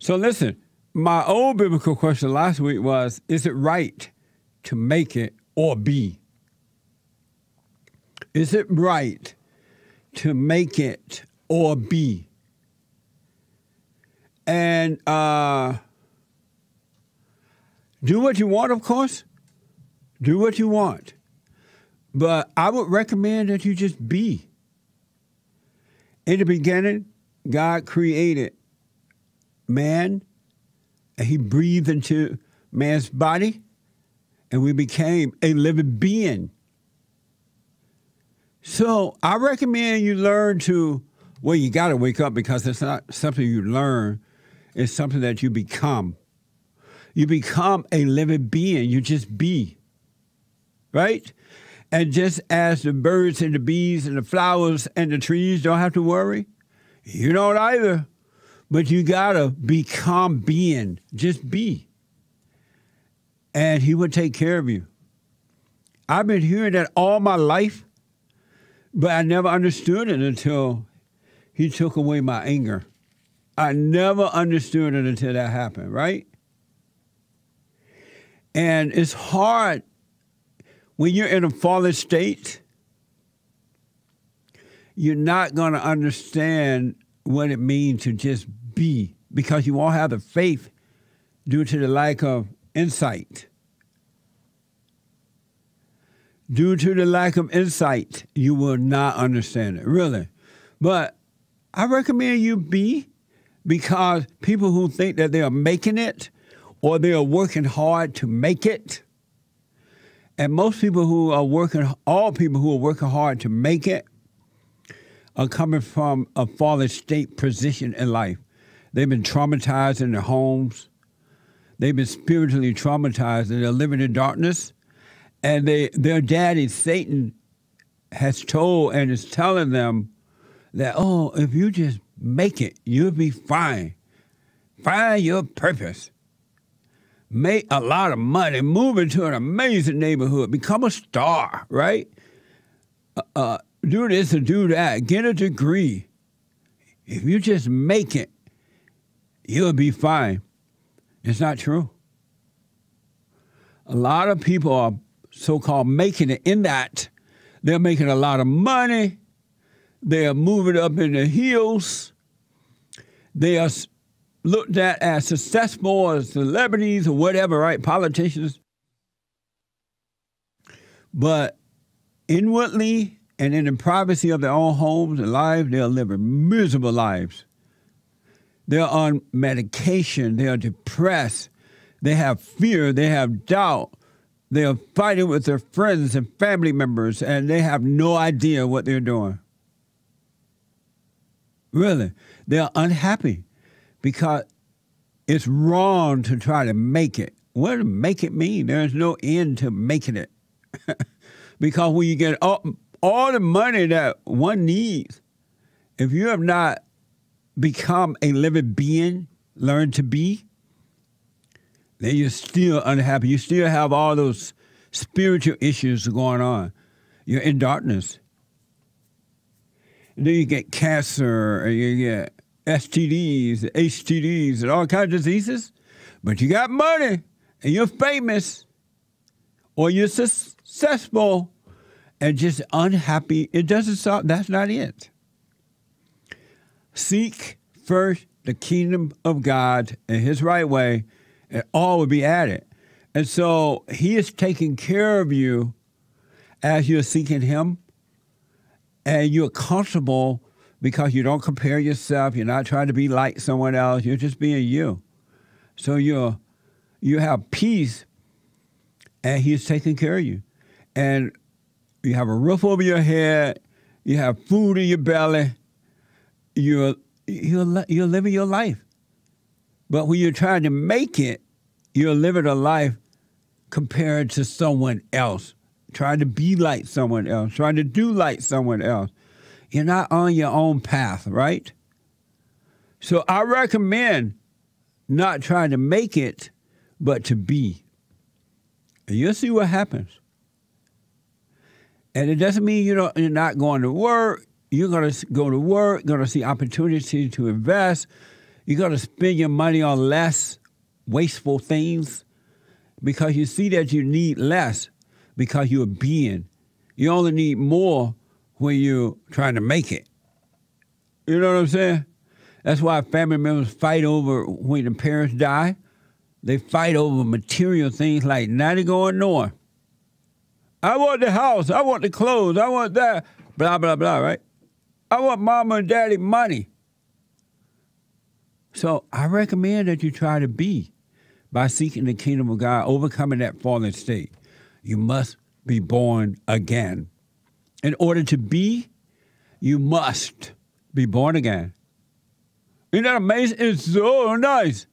So listen, my old biblical question last week was, is it right to make it or be? Is it right to make it or be? And do what you want, of course. Do what you want. But I would recommend that you just be. In the beginning, God created man, and he breathed into man's body, and we became a living being. So I recommend you learn to, well, you got to wake up because it's not something you learn. It's something that you become. You become a living being. You just be, right? And just as the birds and the bees and the flowers and the trees don't have to worry, you don't either. But you got to become being. Just be. And he would take care of you. I've been hearing that all my life, but I never understood it until he took away my anger. I never understood it until that happened, right? And it's hard when you're in a fallen state. You're not going to understand what it means to just be because you won't have the faith due to the lack of insight. Due to the lack of insight, you will not understand it, really. But I recommend you be, because people who think that they are making it or they are working hard to make it, and most people who are working, all people who are working hard to make it are coming from a fallen state position in life. They've been traumatized in their homes. They've been spiritually traumatized, and they're living in darkness. And their daddy, Satan, has told and is telling them that, oh, if you just make it, you'll be fine. Find your purpose. Make a lot of money. Move into an amazing neighborhood. Become a star, right? Do this and do that. Get a degree. If you just make it, you'll be fine. It's not true. A lot of people are so-called making it in that. They're making a lot of money. They are moving up in the hills. They are looked at as successful as celebrities or whatever, right? Politicians. But inwardly and in the privacy of their own homes and lives, they're living miserable lives. They're on medication. They are depressed. They have fear. They have doubt. They are fighting with their friends and family members, and they have no idea what they're doing. Really. They're unhappy because it's wrong to try to make it. What does make it mean? There's no end to making it. Because when you get all the money that one needs, if you have not become a living being, learn to be, then you're still unhappy. You still have all those spiritual issues going on. You're in darkness. And then you get cancer, and you get STDs, HTDs, and all kinds of diseases. But you got money, and you're famous, or you're successful, and just unhappy. It doesn't stop. That's not it. Seek first the kingdom of God and his right way, and all will be added. And so he is taking care of you as you're seeking him, and you're comfortable because you don't compare yourself. You're not trying to be like someone else. You're just being you. So you have peace, and he's taking care of you. And you have a roof over your head. You have food in your belly. You're living your life. But when you're trying to make it, you're living a life compared to someone else, trying to be like someone else, trying to do like someone else. You're not on your own path, right? So I recommend not trying to make it, but to be. And you'll see what happens. And it doesn't mean you're not going to work. You're going to go to work, going to see opportunity to invest. You're going to spend your money on less wasteful things because you see that you need less because you're being. You only need more when you're trying to make it. You know what I'm saying? That's why family members fight over when the parents die. They fight over material things like, now they're going north. I want the house. I want the clothes. I want that. Blah, blah, blah, right? I want mama and daddy money. So I recommend that you try to be by seeking the kingdom of God, overcoming that fallen state. You must be born again. In order to be, you must be born again. Isn't that amazing? It's so nice.